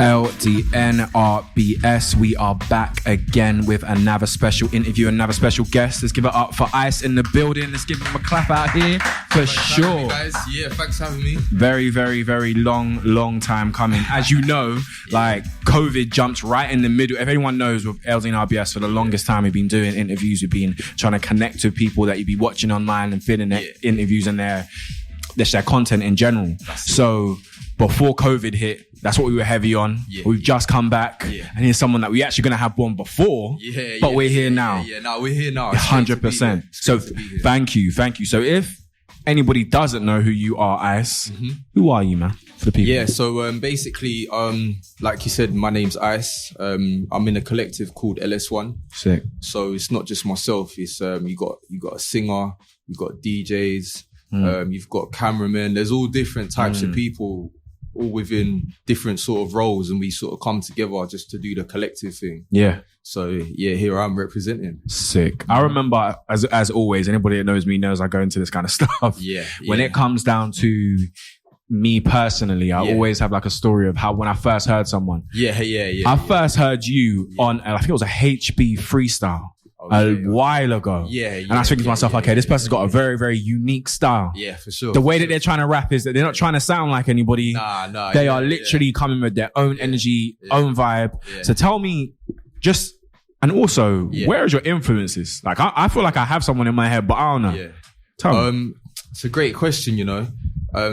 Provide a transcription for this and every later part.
LDNRBS. We are back again with another special interview, another special guest. Let's give it up for Ice in the building. Let's give him a clap out here for sure. Me, guys. Yeah, thanks for having me. Very, very, very long time coming. As you know, like COVID jumped right in the middle. If anyone knows, with LDNRBS, for the longest time, we've been doing interviews. We've been trying to connect with people that you'd be watching online and fitting their interviews and their content in general. So before COVID hit, that's what we were heavy on. We've just come back, and here's someone that we actually going to have one before, but we're here now. No, we're here now. 100%. So thank you. So if anybody doesn't know who you are, Ice, who are you, man? For the people. Yeah, so basically, like you said, my name's Ice. I'm in a collective called LS1. Sick. So it's not just myself. It's you got a singer, you got DJs, you've got cameramen. There's all different types of people, all within different sort of roles, and we sort of come together just to do the collective thing. Yeah. So yeah, here I'm representing. Sick. I remember, as always, anybody that knows me knows I go into this kind of stuff. When it comes down to me personally, I always have like a story of how when I first heard someone. I first heard you on, I think it was a HB freestyle. While ago. And I was thinking to myself, okay, this person's got a very, very unique style. Yeah, for sure. The way that they're trying to rap is that they're not trying to sound like anybody. They are literally coming with their own energy, own vibe. So tell me, and also, where is your influences? Like, I feel like I have someone in my head, but I don't know. Tell me. It's a great question, you know.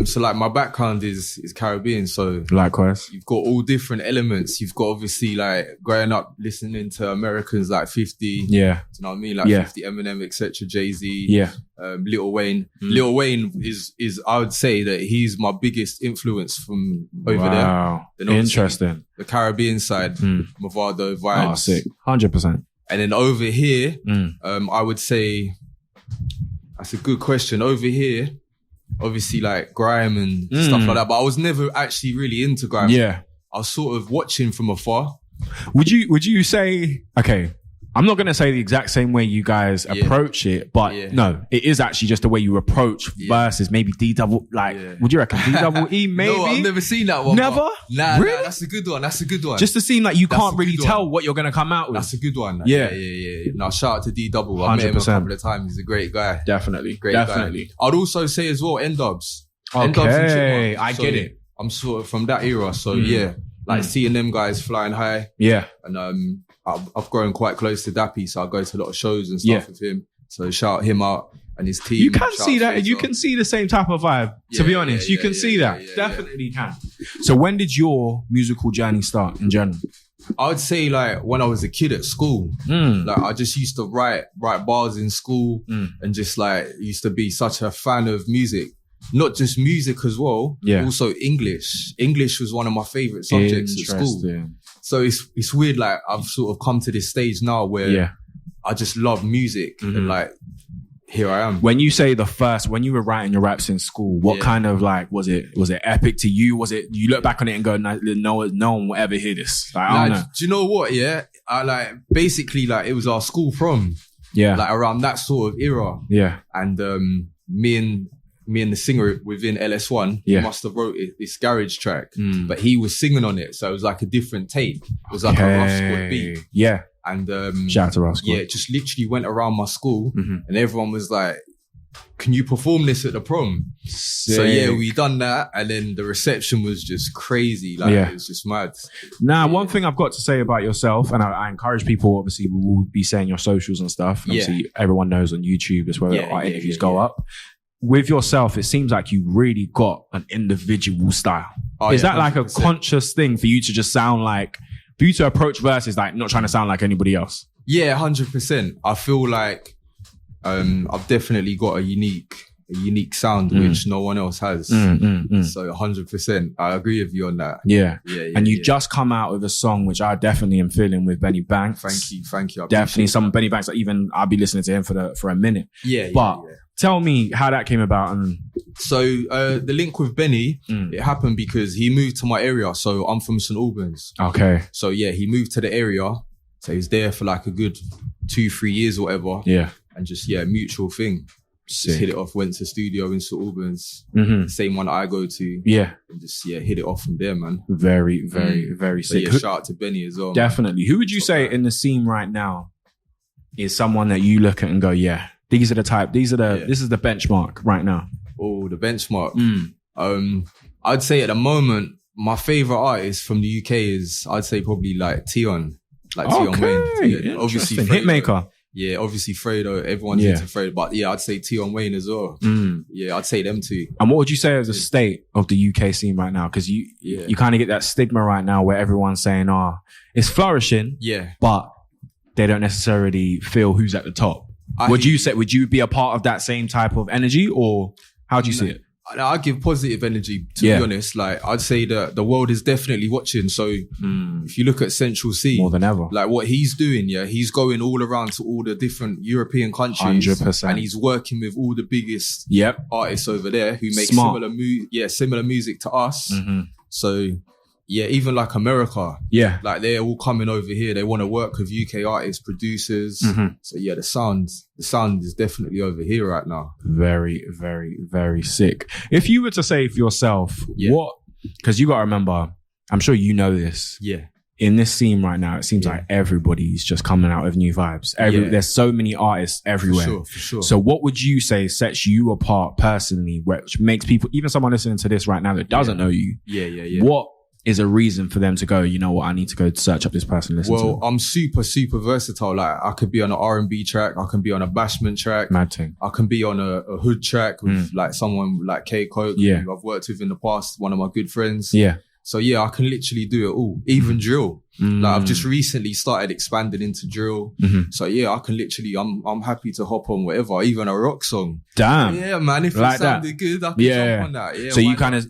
So like my background is Caribbean, so likewise you've got all different elements. You've got obviously like growing up listening to Americans like 50, do you know what I mean? Like 50, Eminem, etc., Jay-Z, Lil Wayne. Lil Wayne is I would say that he's my biggest influence from over there. Then interesting. The Caribbean side, Movado vibes. Oh, sick, 100%. And then over here, I would say that's a good question. Over here, obviously like grime and stuff like that, but I was never actually really into grime. I was sort of watching from afar. Would you say, okay, I'm not going to say the exact same way you guys approach it, but no, it is actually just the way you approach versus maybe would you reckon D-double-E maybe? No, I've never seen that one. Never? Nah, that's a good one. Just to seem like you can't really tell what you're going to come out with. That's a good one. Yeah. No, shout out to D-double. I met him a couple of times. He's a great guy. Definitely. Guy. I'd also say as well, N-dubs. Okay, I get it. I'm sort of from that era, so like seeing them guys flying high. And I've grown quite close to Dappy, so I go to a lot of shows and stuff with him. So shout him out and his team. You can see that. You can see the same type of vibe, to be honest. You can see that. Definitely can. So when did your musical journey start in general? I would say like when I was a kid at school. Like I just used to write bars in school and just like used to be such a fan of music. Not just music as well, also English. English was one of my favorite subjects at school. So it's weird, like I've sort of come to this stage now where I just love music and like here I am. When you say when you were writing your raps in school, what kind of like, was it epic to you? Was it, you look back on it and go, no one will ever hear this? Like, I don't know. Do you know what? I like, basically like it was our school prom. Like around that sort of era. And me and the singer within LS1 must have wrote this garage track, but he was singing on it, so it was like a different take. It was like a Rough Squad beat. And shout out to Rough Squad. It just literally went around my school, and everyone was like, "Can you perform this at the prom?" Sick. So we done that, and then the reception was just crazy. Like it was just mad. Now, one thing I've got to say about yourself, and I encourage people, obviously, we will be saying your socials and stuff. And obviously, everyone knows on YouTube as well our interviews go up. With yourself, it seems like you really got an individual style. Is that like 100%. A conscious thing for you to just sound like, for you to approach verses like not trying to sound like anybody else? Yeah, 100%. I feel like I've definitely got a unique sound which no one else has. So 100%, I agree with you on that. And you just come out with a song which I definitely am feeling with Benny Banks. Thank you. Definitely some Benny Banks that even I'll be listening to him for a minute. Tell me how that came about. And so the link with Benny, it happened because he moved to my area. So I'm from St. Albans. Okay. So he moved to the area. So he's there for like a good 2-3 years or whatever. And just mutual thing. Just hit it off. Went to studio in St Albans, same one I go to. Yeah, and just hit it off from there, man. Very, very, very sick. Yeah, shout out to Benny as well. Definitely. Man. Who would you say in the scene right now is someone that you look at and go, yeah, these are the type. This is the benchmark right now. Oh, the benchmark. I'd say at the moment, my favorite artist from the UK is, I'd say probably like Tion. Like Tion Wayne. Yeah, obviously Hitmaker. Yeah, obviously Fredo. Everyone's into Fredo. But yeah, I'd say Tion Wayne as well. Yeah, I'd say them two. And what would you say is the state of the UK scene right now? Because you kind of get that stigma right now where everyone's saying, it's flourishing. Yeah. But they don't necessarily feel who's at the top. Would you be a part of that same type of energy, or how do you see it? I give positive energy, to be honest. Like, I'd say that the world is definitely watching. So if you look at Central C, more than ever, like what he's doing, he's going all around to all the different European countries, 100%, and he's working with all the biggest artists over there who make similar music to us. So even like America, like they're all coming over here. They want to work with UK artists, producers. So the sound is definitely over here right now. Very, very, very sick. If you were to say for yourself, what? Because you got to remember, I'm sure you know this. Yeah. In this scene right now, it seems like everybody's just coming out with new vibes. There's so many artists everywhere. For sure. So what would you say sets you apart personally, which makes people, even someone listening to this right now that doesn't know you, what is a reason for them to go, you know what, I need to go search up this person, listen to them? I'm super, super versatile. Like, I could be on an R&B track. I can be on a bashment track. Mad thing. I can be on a hood track with like someone like K Coke, who I've worked with in the past, one of my good friends. Yeah. So I can literally do it all, even drill. Like, I've just recently started expanding into drill. So I can literally, I'm happy to hop on whatever, even a rock song. Damn. Yeah, man. If like it sounded good, I can jump on that. Yeah. So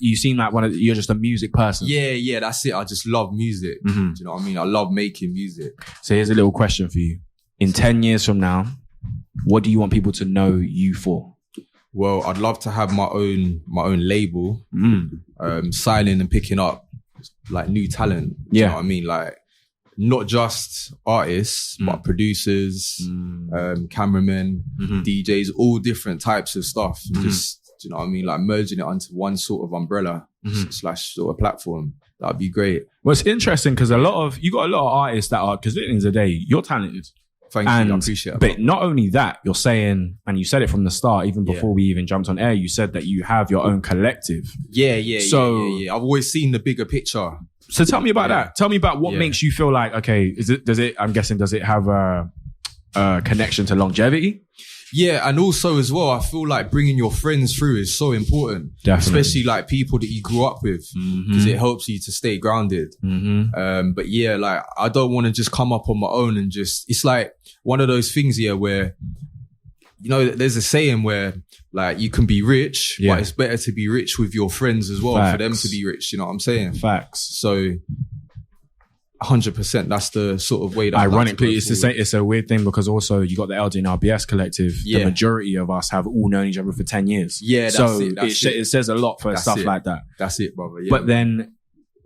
you seem like you're just a music person. Yeah, that's it. I just love music. Do you know what I mean? I love making music. So here's a little question for you. In 10 years from now, what do you want people to know you for? Well, I'd love to have my own label, signing and picking up like new talent. Do you know what I mean? Like, not just artists, but producers, cameramen, DJs, all different types of stuff. Just, do you know what I mean? Like, merging it onto one sort of umbrella slash sort of platform. That'd be great. Well, it's interesting because you got a lot of artists that are, because at the end of the day, you're talented. Thank you, I appreciate it. But not only that, you're saying, and you said it from the start, even before we even jumped on air, you said that you have your own collective. Yeah. I've always seen the bigger picture. So tell me about that. Tell me about what makes you feel like, okay, does it have a connection to longevity? Yeah, and also as well, I feel like bringing your friends through is so important. Definitely. Especially like people that you grew up with, because it helps you to stay grounded. But like, I don't want to just come up on my own and it's like one of those things where, you know, there's a saying where like you can be rich, but it's better to be rich with your friends as well. Facts. For them to be rich. You know what I'm saying? Facts. So 100%. That's the sort of way that. Ironically, it's a weird thing because also you got the LDNRBS collective. The majority of us have all known each other for 10 years. Yeah, so it says a lot for stuff like that. That's it, brother. Yeah, but then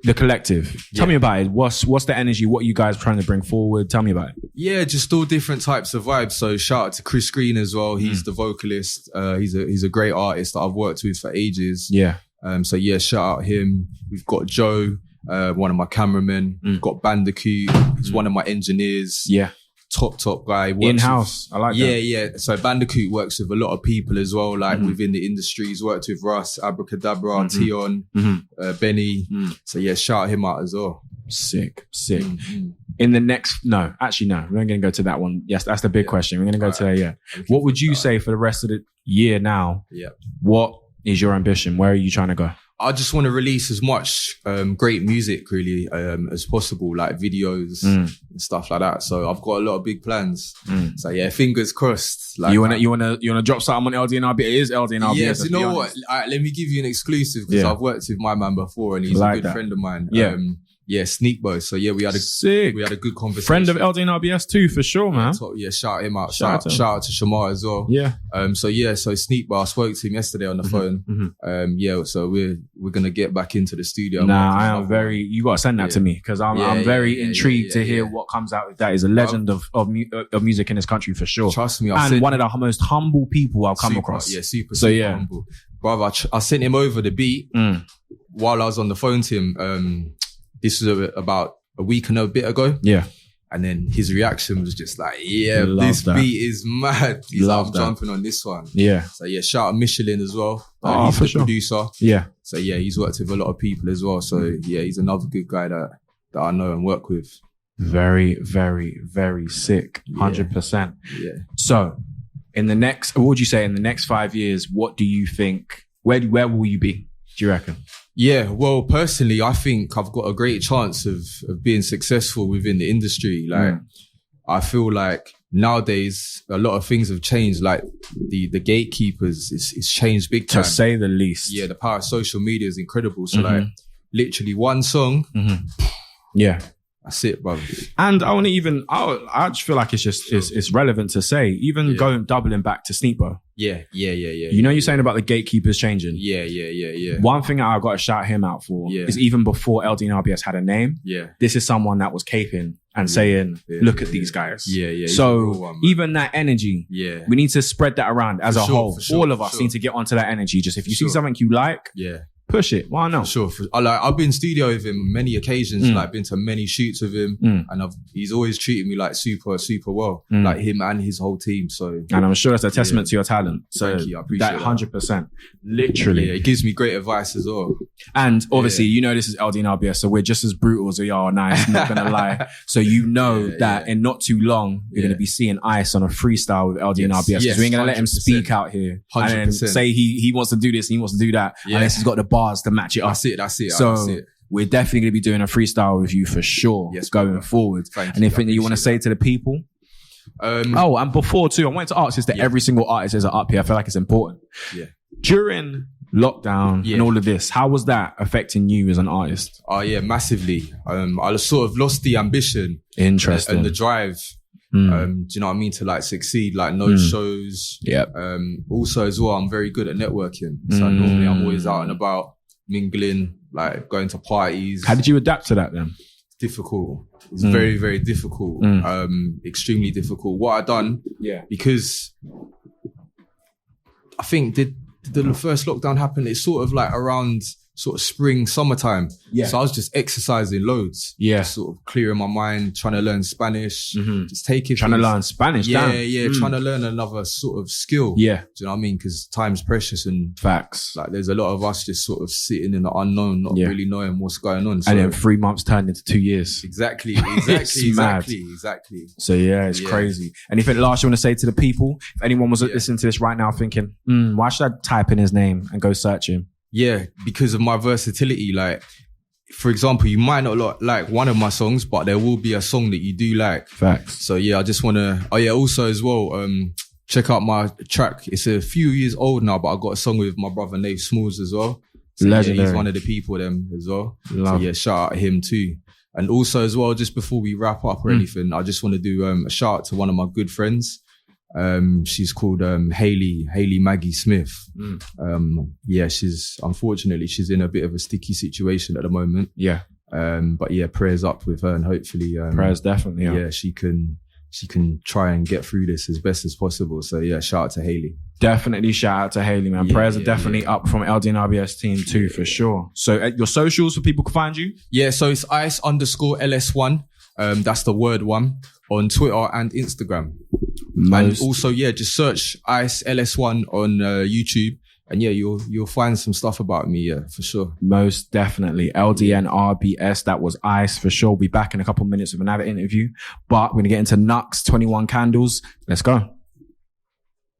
the collective. Tell me about it. What's the energy? What are you guys trying to bring forward? Tell me about it. Yeah, just all different types of vibes. So shout out to Chris Green as well. He's the vocalist. He's a great artist that I've worked with for ages. Yeah. So shout out him. We've got Joe. One of my cameramen. We've got Bandicoot. He's one of my engineers. Yeah. Top guy. In-house. I like that. Yeah. So Bandicoot works with a lot of people as well, like within the industry. He's worked with Russ, Abracadabra, Tion, Benny. So shout him out as well. Sick. In the next, no, we're not going to go to that one. Yes, that's the big question. We're going to go to that, What would you say for the rest of the year now? Yeah. What is your ambition? Where are you trying to go? I just want to release as much great music really as possible, like videos and stuff like that. So I've got a lot of big plans. So fingers crossed. Like, you wanna drop something on LDNRBS? It is LDNRBS. Yeah, so you know what? Let me give you an exclusive because I've worked with my man before and he's a good friend of mine. Yeah. Yeah, Sneakbo. So yeah, we had a good conversation. Friend of LDNRBS too, for sure, man. Yeah, shout him out. Shout out to Shamar as well. Yeah. So Sneakbo, I spoke to him yesterday on the phone. Mm-hmm. So we're gonna get back into the studio. I am very. You gotta send that to me because I'm very intrigued to hear what comes out. That is a legend of music in this country for sure. Trust me, and one of the most humble people I've come across. Yeah, super humble. Brother, I sent him over the beat while I was on the phone to him. This was about a week and a bit ago. Yeah. And then his reaction was just like, this beat is mad. He's like, I'm jumping on this one. Yeah. So yeah, shout out Michelin as well. He's the producer. Yeah. So yeah, he's worked with a lot of people as well. So yeah, he's another good guy that I know and work with. Very, very, very sick. 100%. Yeah. So what would you say in the next 5 years, what do you think, where will you be? Do you reckon? Yeah, well, personally, I think I've got a great chance of being successful within the industry. Like, I feel like nowadays a lot of things have changed. Like the gatekeepers, it's changed big time. To say the least. Yeah, the power of social media is incredible. So like, literally one song. Yeah. That's it, brother. And I just feel like it's relevant to say, even doubling back to Sneakbo. Yeah. You know, you're saying about the gatekeepers changing. Yeah. One thing I've got to shout him out for is even before LDNRBS had a name, this is someone that was caping and saying, look at these guys. Yeah. So even that energy, we need to spread that around as a whole. All of us need to get onto that energy. Just if you see something you like, push it. Why not? Sure. I've been in studio with him on many occasions, like been to many shoots with him, and he's always treated me like super, super well, like him and his whole team. So, and I'm sure that's a testament to your talent. So thank you. I appreciate that 100%. Literally, it gives me great advice as well. And obviously, you know, this is LDNRBS, so we're just as brutal as we are nice. Not gonna lie. So you know that in not too long you're gonna be seeing Ice on a freestyle with LDNRBS. Yes, we ain't gonna let him speak out here 100%. And then say he wants to do this, and he wants to do that, unless he's got the bars to match it up. That's it. So we're definitely going to be doing a freestyle with you for sure going forward. Anything that you want to say to the people? And before too, I wanted to ask this to every single artist that's up here. I feel like it's important. Yeah. During lockdown and all of this, how was that affecting you as an artist? Oh yeah, massively. I sort of lost the ambition. Interesting. And the drive. Do you know what I mean? To like succeed, like no shows. Yeah. Also as well, I'm very good at networking. So normally I'm always out and about, mingling, like going to parties. How did you adapt to that then? It's difficult. It's very, very difficult. Extremely difficult. What I done, because I think did the first lockdown happen? It's sort of like around sort of spring, summertime. Yeah. So I was just exercising loads. Yeah. Just sort of clearing my mind, trying to learn Spanish. Just taking Trying to learn Spanish. Trying to learn another sort of skill. Yeah. Do you know what I mean? Because time's precious and facts. Like there's a lot of us just sort of sitting in the unknown, not really knowing what's going on. So, and then 3 months turned into 2 years. Exactly. So yeah, it's crazy. Anything last you want to say to the people? If anyone was listening to this right now thinking, why should I type in his name and go search him? Yeah, because of my versatility. Like, for example, you might not like one of my songs, but there will be a song that you do like. Facts. So yeah, I just want to, also as well, check out my track. It's a few years old now, but I got a song with my brother Nate Smalls as well. So legendary. Yeah, he's one of the people them as well. So yeah, shout out him too. And also as well, just before we wrap up or anything, I just want to do a shout out to one of my good friends. She's called Hayley Maggie Smith. She's in a bit of a sticky situation at the moment. But prayers up with her, and hopefully prayers definitely she can try and get through this as best as possible. So yeah, shout out to Hayley. Definitely shout out to Hayley, man. Prayers are definitely up from LDNRBS team too, for sure. So at your socials, for people can find you? Yeah, so it's ice_LS1. That's the word one on Twitter and Instagram. And also, just search Ice LS1 on YouTube, and you'll find some stuff about me, for sure. Most definitely. LDNRBS, that was Ice for sure. We'll be back in a couple minutes with another interview, but we're going to get into Nux 21 Candles. Let's go.